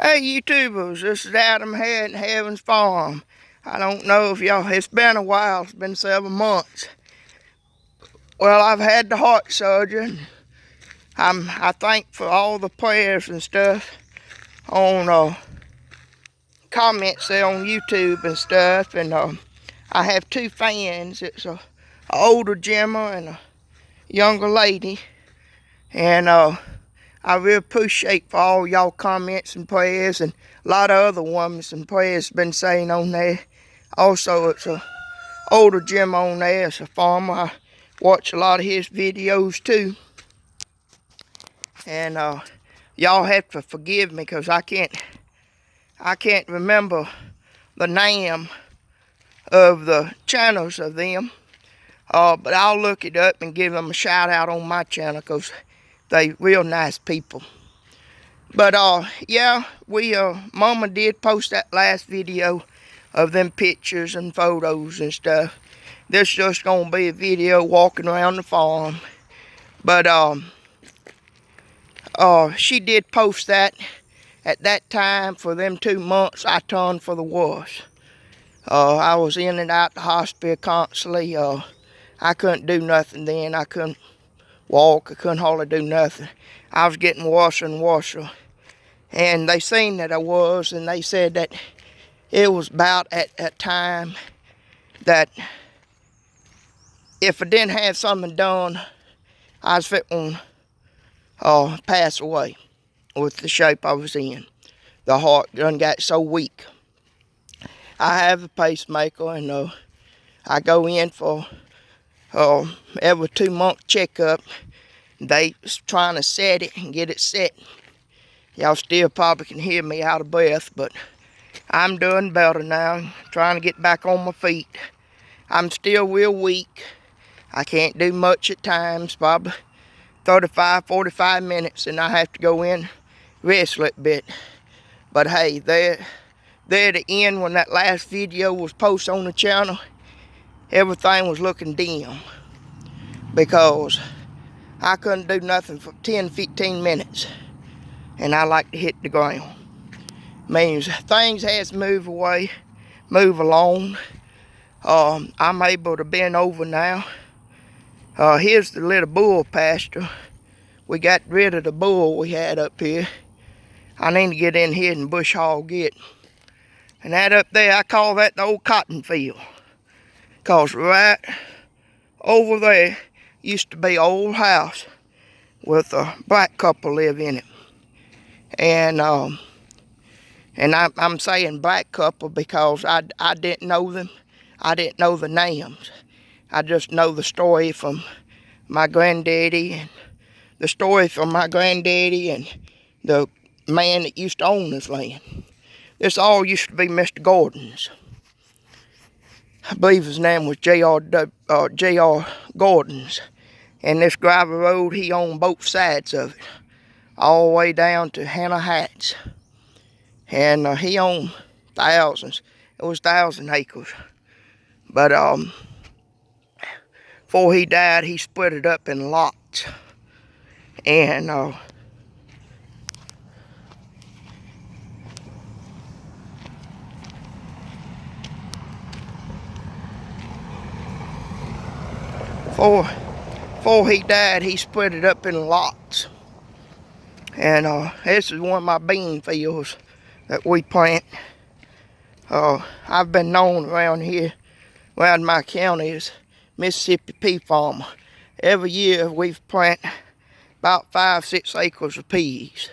Hey YouTubers, this is Adam here at Heaven's Farm. I don't know if y'all, it's been a while, it's been 7 months. Well, I've had the heart surgery. I thank for all the prayers and stuff on comments there on YouTube and stuff. And I have 2 fans. It's a older gentleman and a younger lady. And I really appreciate for all y'all comments and prayers, and a lot of other women's and prayers been saying on there. Also, it's a older gentleman on there. It's a farmer. I watch a lot of his videos too. And y'all have to forgive me because I can't remember the name of the channels of them. But I'll look it up and give them a shout out on my channel because they real nice people. But yeah, Mama did post that last video of them pictures and photos and stuff. This just gonna be a video walking around the farm. But she did post that. At that time, for them 2 months, I turned for the worst. I was in and out the hospital constantly. I couldn't do nothing then. I couldn't walk. I couldn't hardly do nothing. I was getting worse and worse. And they seen that I was, and they said that it was about at that time that if I didn't have something done, I was fit on pass away with the shape I was in. The heart done got so weak. I have a pacemaker, and I go in for every 2-month checkup. They trying to set it and get it set. Y'all still probably can hear me out of breath, but I'm doing better now, trying to get back on my feet. I'm still real weak. I can't do much at times, probably 35, 45 minutes, and I have to go in, rest a little bit. But hey, there at the end when that last video was posted on the channel, everything was looking dim because I couldn't do nothing for 10, 15 minutes. And I like to hit the ground. Means things has moved away, move along. I'm able to bend over now. Here's the little bull pasture. We got rid of the bull we had up here. I need to get in here and bush hog it. And that up there, I call that the old cotton field. Cause right over there used to be an old house with a black couple live in it. And I'm saying black couple because I didn't know them. I didn't know the names. I just know the story from my granddaddy and the story from my granddaddy and the man that used to own this land. This all used to be Mr. Gordon's. I believe his name was J.R. Gordon's. And this gravel road, he owned both sides of it, all the way down to Hannah Heights. And he owned thousands. It was 1,000 acres. But before he died, he split it up in lots. And before he died, he split it up in lots. And this is one of my bean fields that we plant. I've been known around here, around my county, as Mississippi pea farmer. Every year we've planted about 5, 6 acres of peas.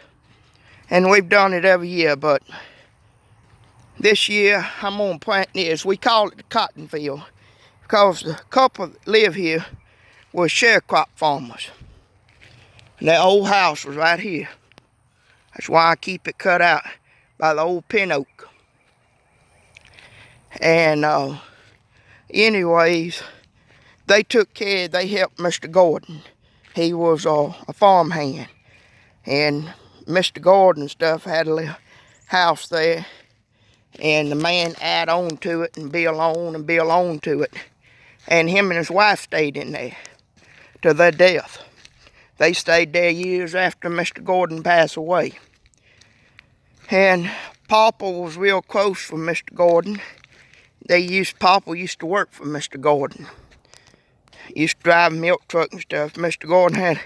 And we've done it every year, but this year I'm gonna plant this. We call it the cotton field because the couple that live here were sharecrop farmers. And that old house was right here. That's why I keep it cut out by the old pin oak. And anyways, they took care, they helped Mr. Gordon. He was a farm hand. And Mr. Gordon stuff had a little house there. And the man add on to it and build on to it. And him and his wife stayed in there to their death. They stayed there years after Mr. Gordon passed away. And Papa was real close with Mr. Gordon. Papa used to work for Mr. Gordon. Used to drive a milk truck and stuff. Mr. Gordon had a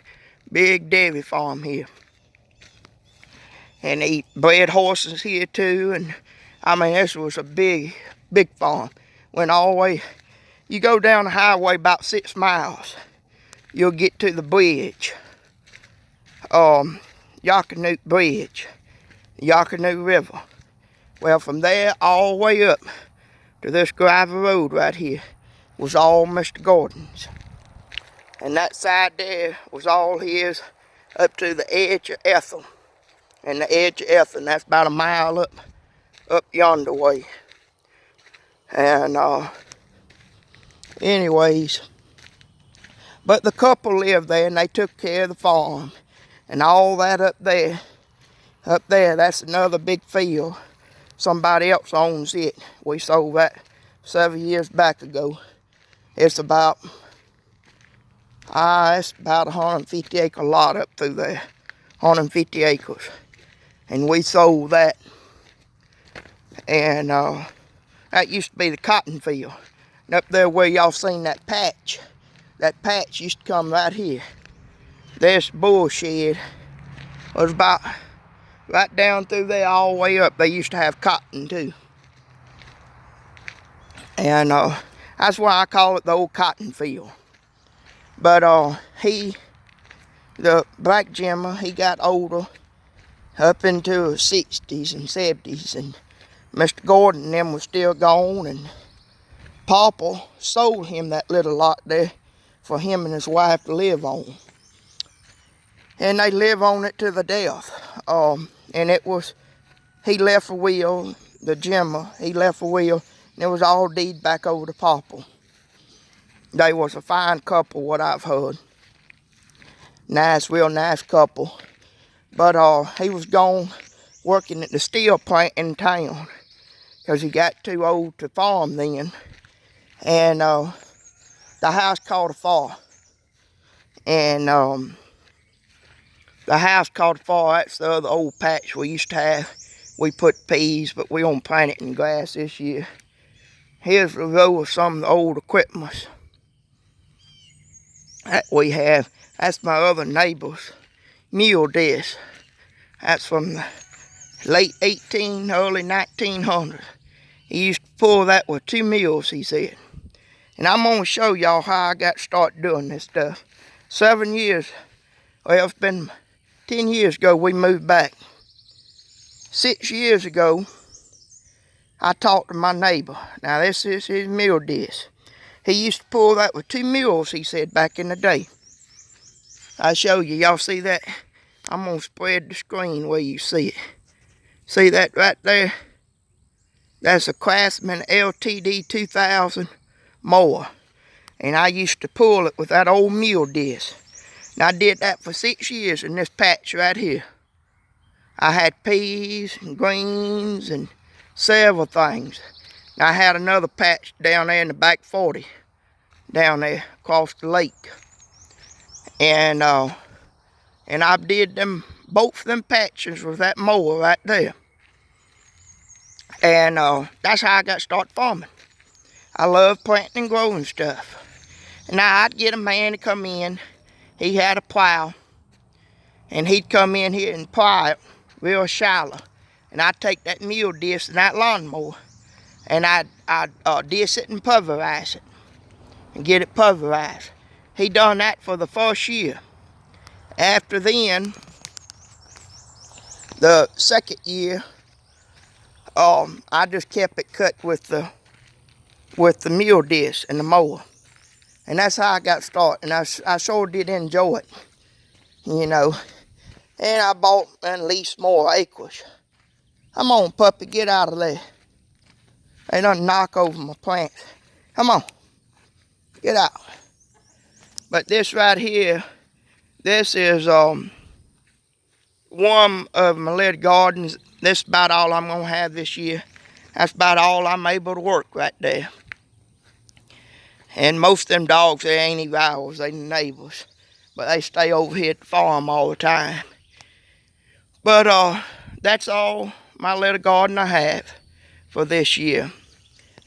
big dairy farm here. And he bred horses here too. And I mean, this was a big farm. Went all the way, you go down the highway about 6 miles, you'll get to the bridge. Yakanuk Bridge, Yakanuk River. Well, from there all the way up to this gravel road right here was all Mr. Gordon's. And that side there was all his up to the edge of Ethel. And the edge of Ethel, and that's about a mile up yonder way. And anyways, but the couple lived there and they took care of the farm. And all that up there, that's another big field. Somebody else owns it. We sold that 7 years back ago. It's about 150 acre lot up through there. 150 acres. And we sold that. And that used to be the cotton field. And up there where y'all seen that patch used to come right here. This bull shed was about right down through there all the way up. They used to have cotton too. And that's why I call it the old cotton field. But the black Jimmer, he got older, up into his 60s and 70s, and Mr. Gordon and them was still gone, and Papa sold him that little lot there for him and his wife to live on. And they live on it to the death. And he left a will, the Jimmer, he left a will, and it was all deed back over to Papa. They was a fine couple, what I've heard. Nice, real nice couple. But he was gone working at the steel plant in town because he got too old to farm then. And the house caught afire. And the house caught afire. That's the other old patch we used to have. We put peas, but we don't plant it in grass this year. Here's a row of some of the old equipment that we have. That's my other neighbor's mule disc. That's from the late early 1900s. He used to pull that with 2 mules, he said. And I'm going to show y'all how I got started doing this stuff. 7 years, well, it's been 10 years ago we moved back. 6 years ago, I talked to my neighbor. Now this is his mule disc. He used to pull that with 2 mules, he said, back in the day. I'll show you. Y'all see that? I'm going to spread the screen where you see it. See that right there? That's a Craftsman LTD 2000 mower. And I used to pull it with that old mule disc. And I did that for 6 years in this patch right here. I had peas and greens and several things. And I had another patch down there in the back 40. Down there across the lake. And I did both them patches with that mower right there. And that's how I got started farming. I love planting and growing stuff. And now I'd get a man to come in. He had a plow. And he'd come in here and plow it real shallow. And I'd take that mule disc and that lawnmower. And I'd disc it and pulverize it. And get it pulverized. He done that for the first year. After then, the second year, I just kept it cut with the mule disc and the mower. And that's how I got started. And I sure did enjoy it, you know. And I bought and leased more acres. Come on, puppy, get out of there. They done knock over my plants. Come on, get out. But this right here, this is one of my little gardens. This is about all I'm gonna have this year. That's about all I'm able to work right there. And most of them dogs, they ain't even ours, they neighbors. But they stay over here at the farm all the time. But that's all my little garden I have for this year.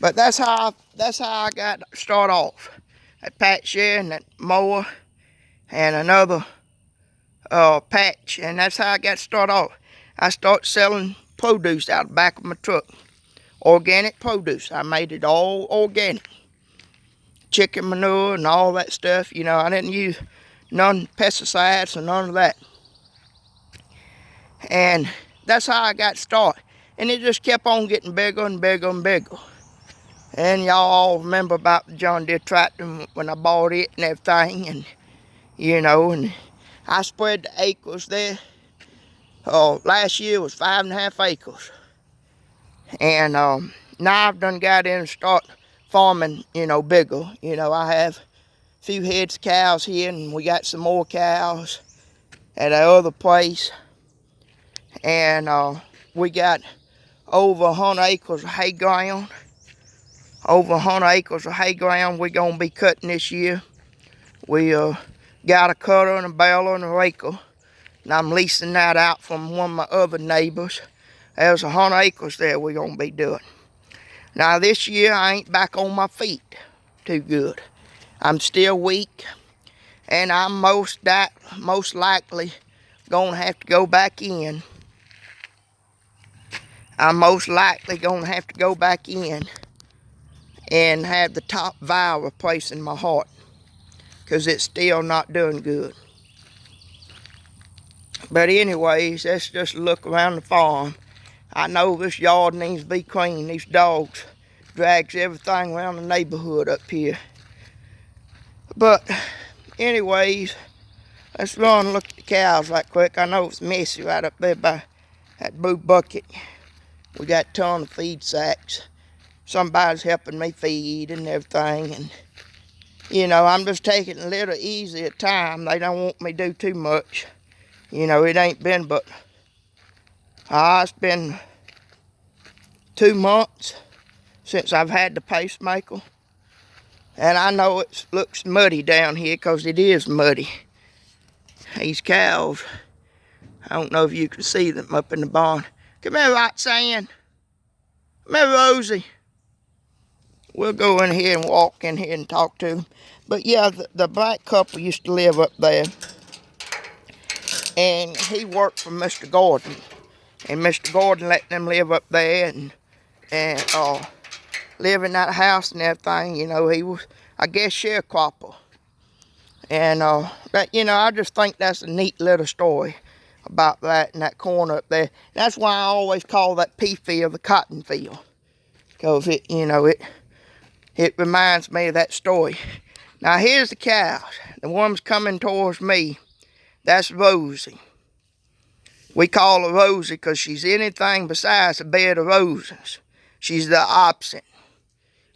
But that's how I got start off. That patch there and that mower and another patch, and that's how I got started off. I started selling produce out the back of my truck. Organic produce. I made it all organic. Chicken manure and all that stuff. You know, I didn't use none pesticides or none of that. And that's how I got started. And it just kept on getting bigger and bigger and bigger. And y'all all remember about the John Deere tractor when I bought it and everything. And, you know, and I spread the acres there. Last year was 5.5 acres. And now I've done got in and start farming, you know, bigger. You know, I have a few heads of cows here, and we got some more cows at our other place. And we got over 100 acres of hay ground. Over 100 acres of hay ground we're going to be cutting this year. We got a cutter and a baler and a raker. And I'm leasing that out from one of my other neighbors. There's 100 acres there we're going to be doing. Now this year I ain't back on my feet too good. I'm still weak. And I'm most likely going to have to go back in. I'm most likely going to have to go back in and have the top valve replaced in my heart, because it's still not doing good. But anyways, let's just look around the farm. I know this yard needs to be clean. These dogs drags everything around the neighborhood up here. But anyways, let's run and look at the cows right quick. I know it's messy right up there by that blue bucket. We got a ton of feed sacks. Somebody's helping me feed and everything, and you know, I'm just taking a little easy at time. They don't want me to do too much. You know, it ain't been but it's been 2 months since I've had the pacemaker, and I know it looks muddy down here because it is muddy. These cows, I don't know if you can see them up in the barn. Come here, Roxanne. Come here, Rosie. We'll go in here and walk in here and talk to them. But yeah, the black couple used to live up there. And he worked for Mr. Gordon. And Mr. Gordon let them live up there and live in that house and everything. You know, he was, I guess, sharecropper. And but you know, I just think that's a neat little story about that in that corner up there. That's why I always call that pea field the cotton field. Because it, you know, it reminds me of that story. Now here's the cows. The one's coming towards me. That's Rosie. We call her Rosie because she's anything besides a bed of roses. She's the opposite.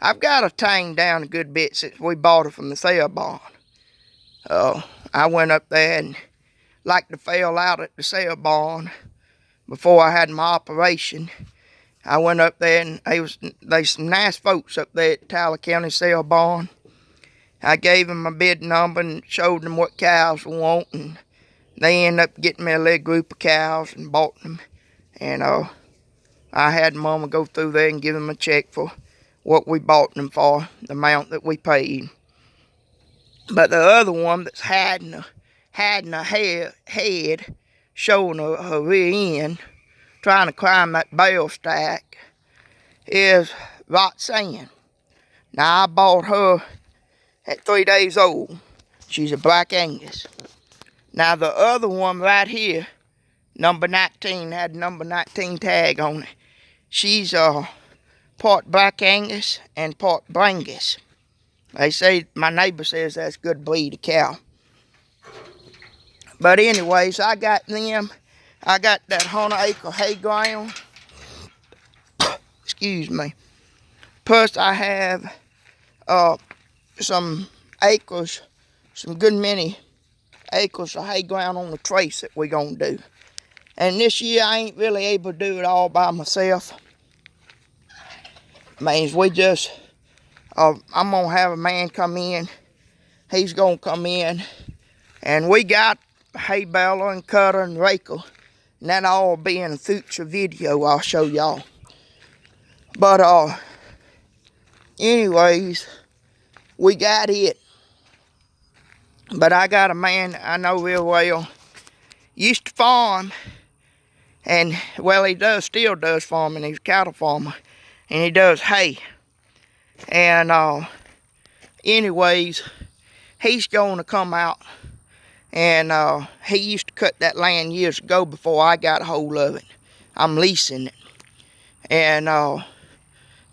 I've got her tamed down a good bit since we bought her from the sale barn. I went up there and like to fell out at the sale barn before I had my operation. I went up there and there's some nice folks up there at Tyler County sale barn. I gave them my bid number and showed them what cows we want, and they ended up getting me a little group of cows and bought them. And I had Mama go through there and give them a check for what we bought them for, the amount that we paid. But the other one that's hiding a head showing her rear end, trying to climb that bale stack, is Roxanne. Now I bought her at 3 days old. She's a Black Angus. Now the other one right here, number 19, had number 19 tag on it. She's part Black Angus and part Brangus. They say, my neighbor says that's a good breed of cow. But anyways, I got them. I got that 100-acre hay ground. Excuse me. Plus I have some acres, some good many acres of hay ground on the trace that we're going to do. And this year I ain't really able to do it all by myself. Means we just, I'm going to have a man come in. He's going to come in. And we got hay baler and cutter and raker And that'll all be in a future video I'll show y'all. But anyways, we got it. But I got a man I know real well. Used to farm. And, well, he still does farming. He's a cattle farmer. And he does hay. And, anyways, he's going to come out. And he used to cut that land years ago before I got a hold of it. I'm leasing it. And,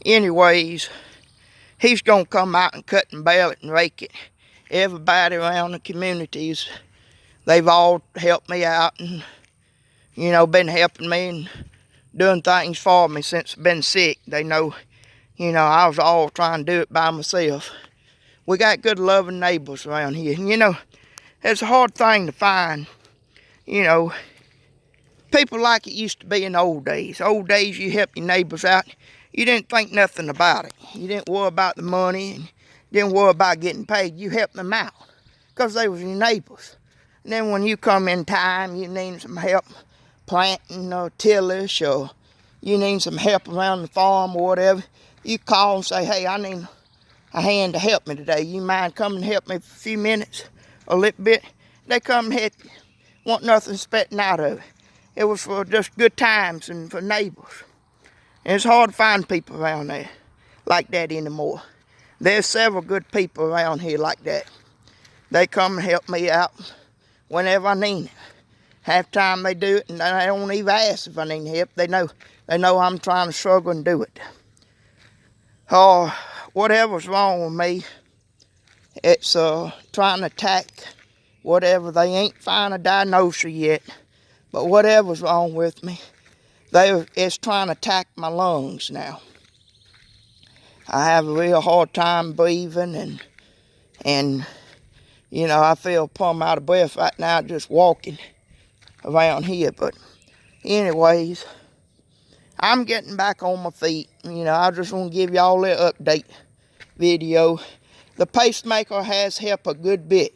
anyways, he's going to come out and cut and bale it and rake it. Everybody around the communities, they've all helped me out and, you know, been helping me and doing things for me since I've been sick. They know, you know, I was all trying to do it by myself. We got good loving neighbors around here. And, you know, it's a hard thing to find, you know, people like it used to be in the old days. Old days, you help your neighbors out. You didn't think nothing about it. You didn't worry about the money and didn't worry about getting paid. You helped them out because they was your neighbors. And then when you come in time, you need some help planting or tillage, or you need some help around the farm or whatever, you call and say, hey, I need a hand to help me today. You mind coming and help me for a few minutes, a little bit? They come and help you. Want nothing expecting out of it. It was for just good times and for neighbors. And it's hard to find people around there like that anymore. There's several good people around here like that. They come and help me out whenever I need it. Half the time they do it, and they don't even ask if I need help. They know I'm trying to struggle and do it. Whatever's wrong with me, it's trying to attack whatever. They ain't find a diagnosis yet, but whatever's wrong with me, it's trying to attack my lungs now. I have a real hard time breathing, and you know, I feel plumb out of breath right now just walking around here. But anyways, I'm getting back on my feet. You know, I just want to give y'all a update video. The pacemaker has helped a good bit.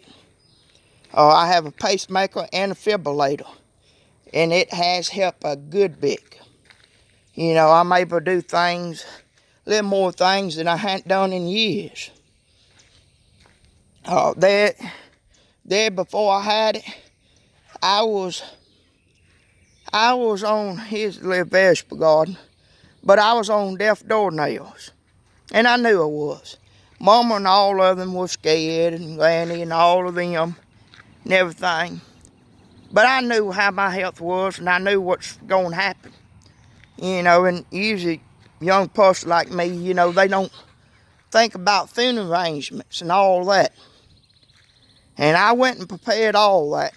I have a pacemaker and a defibrillator, and it has helped a good bit. You know, I'm able to do things, a little more things than I hadn't done in years. There before I had it, I was on his little vegetable garden, but I was on deaf doornails, and I knew I was. Mama and all of them was scared, and Granny and all of them and everything. But I knew how my health was, and I knew what's going to happen. You know, and usually young pups like me, you know, they don't think about funeral arrangements and all that. And I went and prepared all that,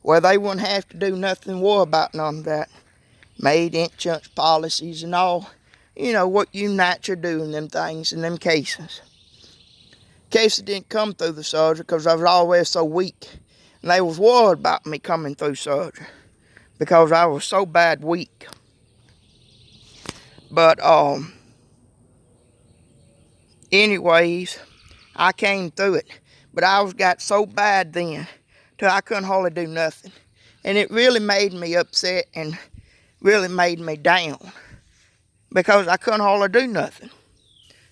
where they wouldn't have to do nothing, worry about none of that. Made insurance policies and all, you know, what you naturally do in them things, in them cases. Cases didn't come through the surgery because I was always so weak. And they was worried about me coming through surgery because I was so bad weak. But, anyways, I came through it. But I got so bad then till I couldn't hardly do nothing. And it really made me upset and really made me down because I couldn't hardly do nothing.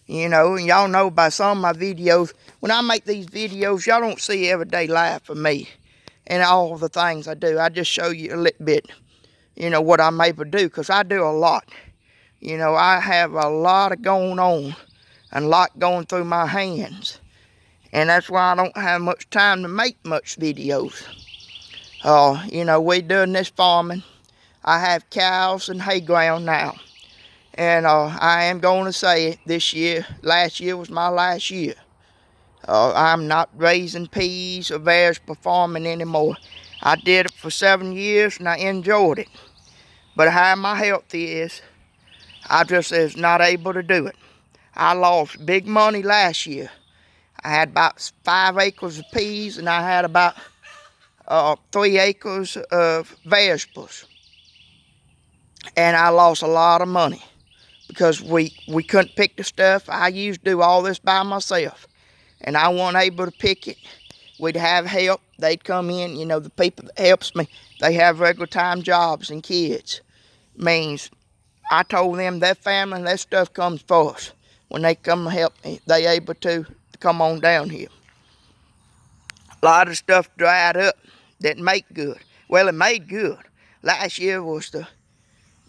You know, and y'all know by some of my videos, when I make these videos, y'all don't see everyday life of me and all the things I do. I just show you a little bit, you know, what I'm able to do, because I do a lot. You know, I have a lot of going on and a lot going through my hands. And that's why I don't have much time to make much videos. You know, we doing this farming. I have cows and hay ground now. And I am going to say it, this year, last year was my last year. I'm not raising peas or vegetable farming anymore. I did it for 7 years and I enjoyed it. But how my health is, I just is not able to do it. I lost big money last year. I had about 5 acres of peas and I had about 3 acres of vegetables. And I lost a lot of money because we couldn't pick the stuff. I used to do all this by myself. And I wasn't able to pick it. we'd have help. They'd come in, the people that helps me, they have regular time jobs and kids. Means I told them their family and their stuff comes first. When they come to help me, they able to come on down here. A lot of stuff dried up, didn't make good. Well, it made good. Last year was the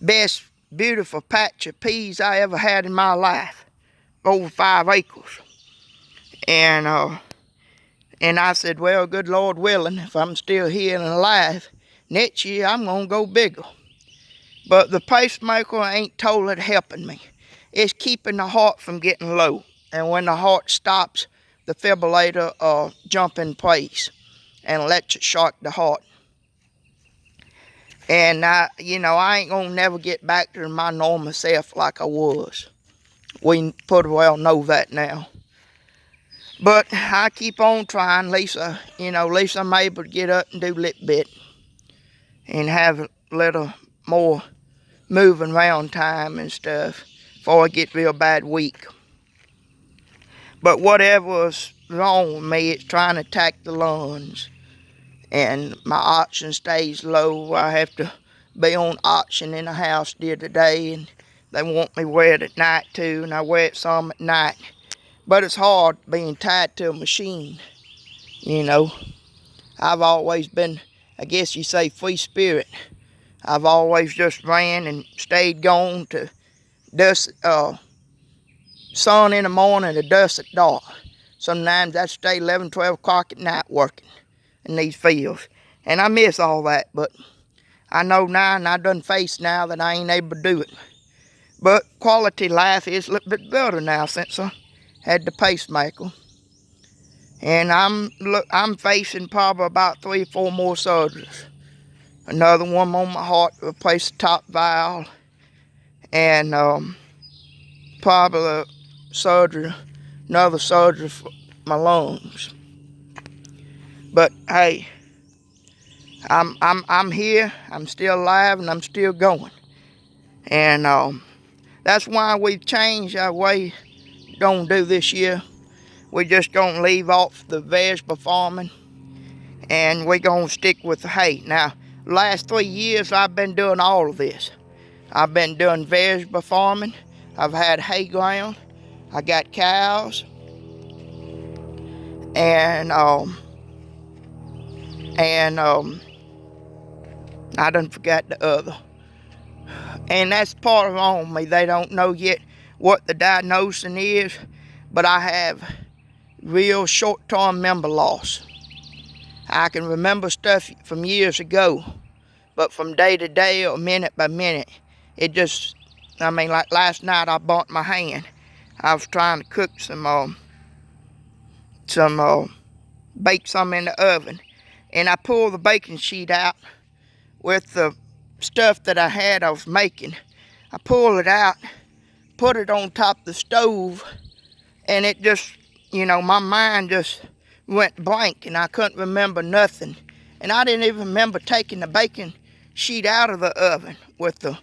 best, beautiful patch of peas I ever had in my life. Over 5 acres. And I said, well, good Lord willing, if I'm still here and alive, next year I'm going to go bigger. But the pacemaker ain't totally helping me. It's keeping the heart from getting low. And when the heart stops, the defibrillator jump in place and lets it shock the heart. And I ain't gonna never get back to my normal self like I was. We pretty well know that now. But I keep on trying. At least I'm able to get up and do a little bit and have a little more moving around time and stuff before I get real bad weak. But whatever was wrong with me, it's trying to attack the lungs. And my oxygen stays low. I have to be on oxygen in the house the other day, and they want me to wear it at night too, and I wear it some at night. But it's hard being tied to a machine, I've always been, I guess you say, free spirit. I've always just ran and stayed gone to dusk, sun in the morning to dusk at dark. Sometimes I'd stay 11, 12 o'clock at night working in these fields. And I miss all that, but I know now, and I done faced now that I ain't able to do it. But quality life is a little bit better now since I had the pacemaker. And I'm facing probably about 3 or 4 more surgeries. Another one on my heart to replace the top valve. And probably another surgery for my lungs. But hey, I'm here, I'm still alive, and I'm still going. And that's why we've changed our way gonna do this year. We're just gonna leave off the vegetable farming, and we're gonna stick with the hay. Now, the last 3 years I've been doing all of this. I've been doing vegetable farming. I've had hay ground. I got cows, and I done forgot the other. And that's part of on me. They don't know yet what the diagnosis is, but I have real short-term memory loss. I can remember stuff from years ago, but from day to day or minute by minute, it just, like last night I burnt my hand. I was trying to cook bake some in the oven, and I pulled the baking sheet out with the stuff that I was making. I pulled it out, put it on top of the stove, and it just, my mind just went blank, and I couldn't remember nothing. And I didn't even remember taking the baking sheet out of the oven with the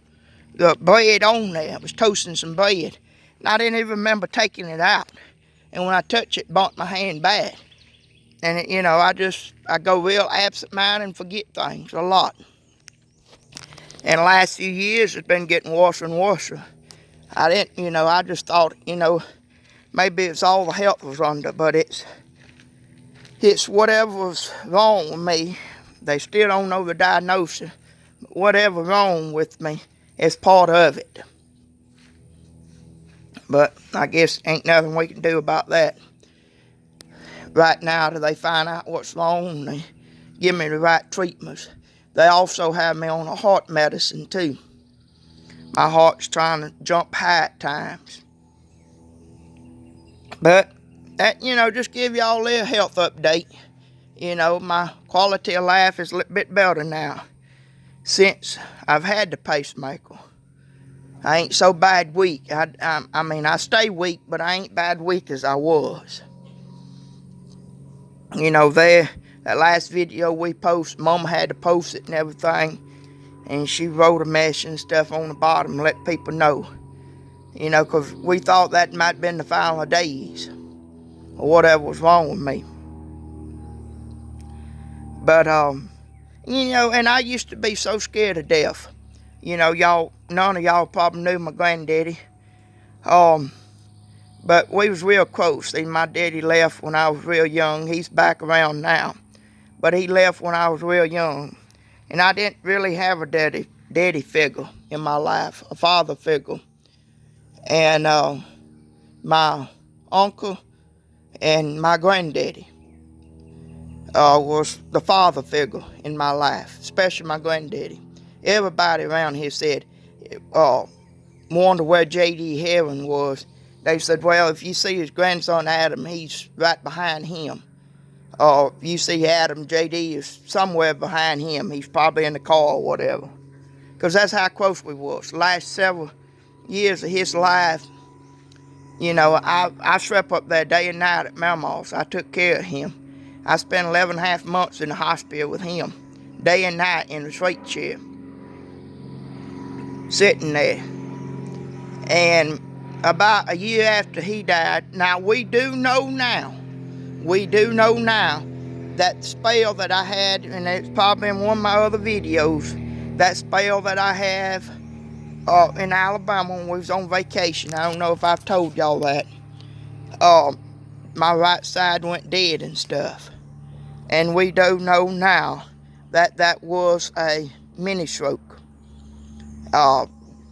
bread on there. I was toasting some bread, and I didn't even remember taking it out. And when I touched it, burnt my hand bad. And I go real absent-minded and forget things a lot. And the last few years, it's been getting worse and worse. I just thought, maybe it's all the health was under, but it's whatever was wrong with me. They still don't know the diagnosis. But whatever wrong with me is part of it. But I guess ain't nothing we can do about that. Right now, till they find out what's wrong and they give me the right treatments. They also have me on a heart medicine too. My heart's trying to jump high at times. But that, just give y'all a little health update. My quality of life is a little bit better now since I've had the pacemaker. I ain't so bad weak. I stay weak, but I ain't bad weak as I was. That last video we posted, Mama had to post it and everything, and she wrote a message and stuff on the bottom and let people know, because we thought that might have been the final days or whatever was wrong with me. But, you know, and I used to be so scared of death. You know, y'all, none of y'all probably knew my granddaddy. But we was real close. See, my daddy left when I was real young. He's back around now. But he left when I was real young. And I didn't really have a daddy figure in my life, a father figure. And my uncle and my granddaddy was the father figure in my life, especially my granddaddy. Everybody around here said, wonder where J.D. Heron was. They said, well, if you see his grandson Adam, he's right behind him. If you see Adam, J.D. is somewhere behind him. He's probably in the car or whatever. Because that's how close we was. The last several years of his life, you know, I slept up there day and night at Mama's. I took care of him. I spent 11 and a half months in the hospital with him, day and night in the straight chair, sitting there. And about a year after he died, now we do know now that spell that I had, and it's probably in one of my other videos, that spell that I have in Alabama when we was on vacation. I don't know if I've told y'all that. My right side went dead and stuff. And we do know now that that was a mini stroke.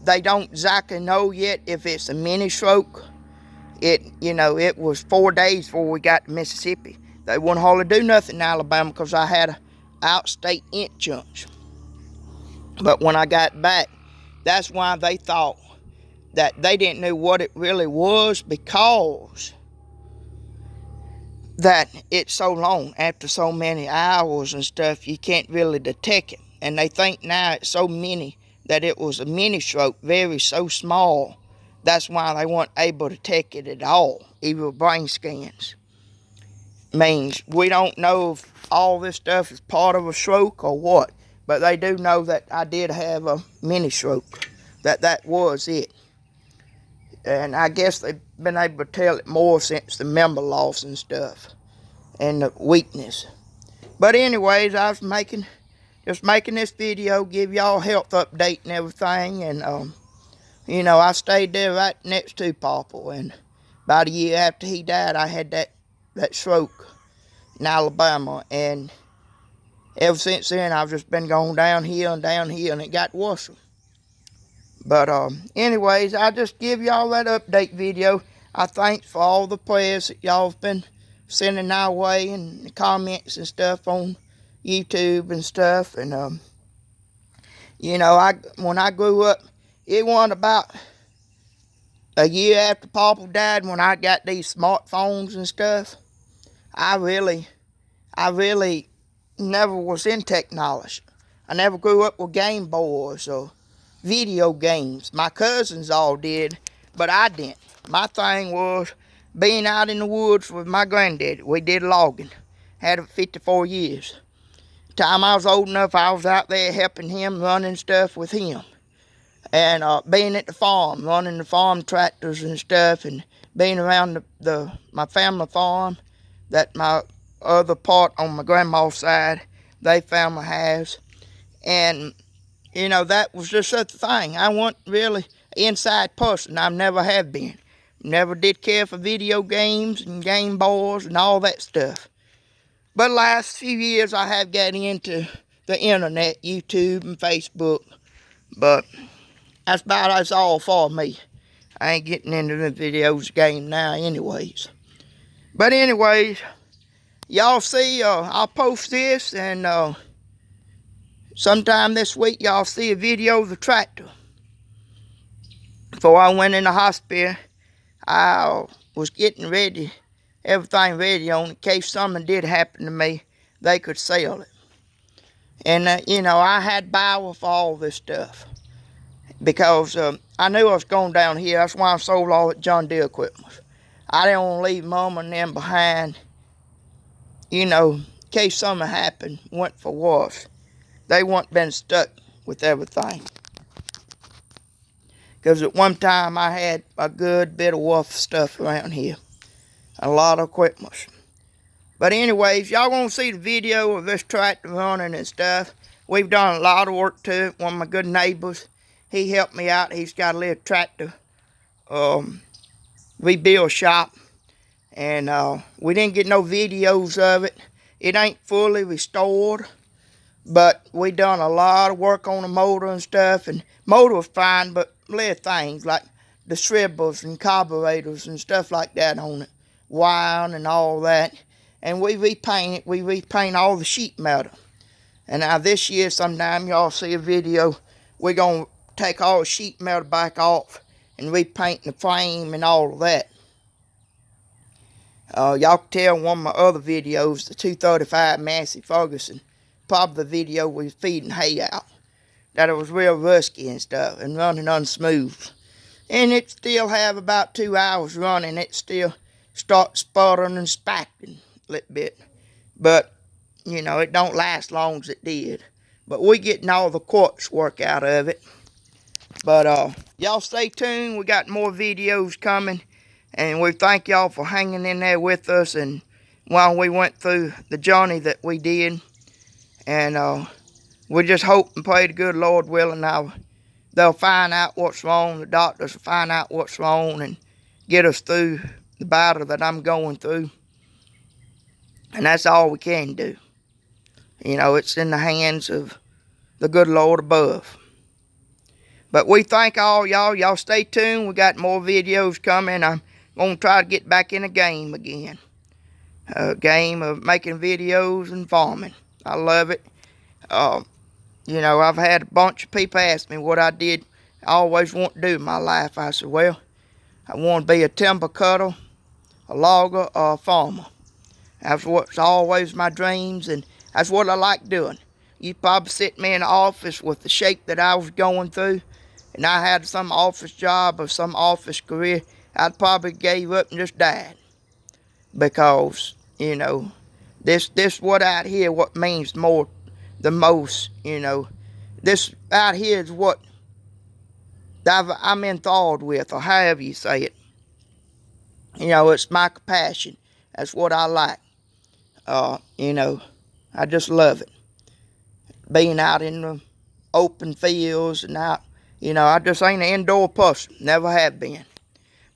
They don't exactly know yet if it's a mini stroke. It was 4 days before we got to Mississippi. They wouldn't hardly do nothing in Alabama because I had an outstate insurance. But when I got back, that's why they thought that they didn't know what it really was, because that it's so long, after so many hours and stuff, you can't really detect it. And they think now it's so many that it was a mini stroke, so small. That's why they weren't able to take it at all, even with brain scans. Means we don't know if all this stuff is part of a stroke or what, but they do know that I did have a mini stroke, that was it. And I guess they've been able to tell it more since the memory loss and stuff and the weakness. But anyways, I was just making this video, give y'all a health update and everything. And I stayed there right next to Papa. And about a year after he died, I had that stroke in Alabama. And ever since then, I've just been going downhill, and it got worse. But anyways, I just give y'all that update video. I thank for all the prayers that y'all have been sending our way, and the comments and stuff on YouTube and stuff. And when I grew up, it wasn't about a year after Papa died when I got these smartphones and stuff. I really never was in technology. I never grew up with Game Boys or video games. My cousins all did, but I didn't. My thing was being out in the woods with my granddaddy. We did logging. Had it 54 years. Time I was old enough, I was out there helping him, running stuff with him. And being at the farm, running the farm tractors and stuff, and being around my family farm that my other part on my grandma's side, they family has. And that was just such a thing. I wasn't really an inside person. I never have been. Never did care for video games and Game Boys and all that stuff. But the last few years I have gotten into the internet, YouTube and Facebook. But that's about all for me. I ain't getting into the videos game now anyways. But anyways, y'all see, I'll post this, and sometime this week, y'all see a video of the tractor. Before I went in the hospital, I was getting ready, everything ready on in case something did happen to me, they could sell it. And, I had Bible for all this stuff. Because I knew I was going down here. That's why I sold all that John Deere equipment. I didn't want to leave Mama and them behind, in case something happened, went for worse. They wouldn't been stuck with everything. Because at one time I had a good bit of rough stuff around here. A lot of equipment. But anyways, y'all gonna see the video of this tractor running and stuff. We've done a lot of work to it. One of my good neighbors, he helped me out. He's got a little tractor rebuild shop. And we didn't get no videos of it. It ain't fully restored. But we done a lot of work on the motor and stuff. And motor was fine, but little things like the shrivels and carburetors and stuff like that on it. Wiring and all that. And we repaint it. We repaint all the sheet metal. And now this year sometime y'all see a video. We're going to take all the sheet metal back off and repaint the frame and all of that. Y'all can tell one of my other videos, the 235 Massey Ferguson, probably the video we was feeding hay out, that it was real rusky and stuff and running unsmooth. And it still have about 2 hours running. It still starts sputtering and spacking a little bit. But, you know, it don't last long as it did. But we getting all the quartz work out of it. But y'all stay tuned. We got more videos coming. And we thank y'all for hanging in there with us and while we went through the journey that we did. And we just hope and pray the good Lord willing now they'll find out what's wrong. The doctors will find out what's wrong and get us through the battle that I'm going through. And that's all we can do. You know, it's in the hands of the good Lord above. But we thank all y'all. Y'all stay tuned. We got more videos coming. I'm going to try to get back in the game again. A game of making videos and farming. I love it. You know, I've had a bunch of people ask me what I did. I always want to do in my life. I said, well, I want to be a timber cutter, a logger, or a farmer. That's what's always my dreams, and that's what I like doing. You probably sit me in the office with the shape that I was going through, and I had some office job or some office career, I'd probably gave up and just died. Because, you know, this what out here, what means the most, you know. This out here is what I'm enthralled with, or however you say it. You know, it's my passion. That's what I like. You know, I just love it. Being out in the open fields and out, you know, I just ain't an indoor person. Never have been.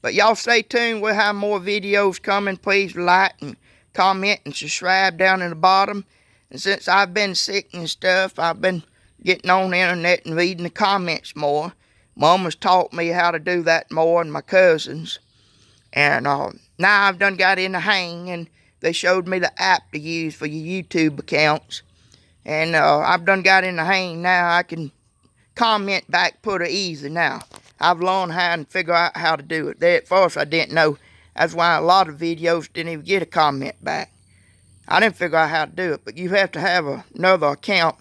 But y'all stay tuned. We'll have more videos coming. Please like and comment and subscribe down in the bottom. And since I've been sick and stuff, I've been getting on the internet and reading the comments more. Mama's taught me how to do that more, and my cousins. And now I've done got in the hang, and they showed me the app to use for your YouTube accounts. And I've done got in the hang now. I can comment back pretty easy now. I've learned how and figure out how to do it. At first I didn't know. That's why a lot of videos didn't even get a comment back. I didn't figure out how to do it, but you have to have another account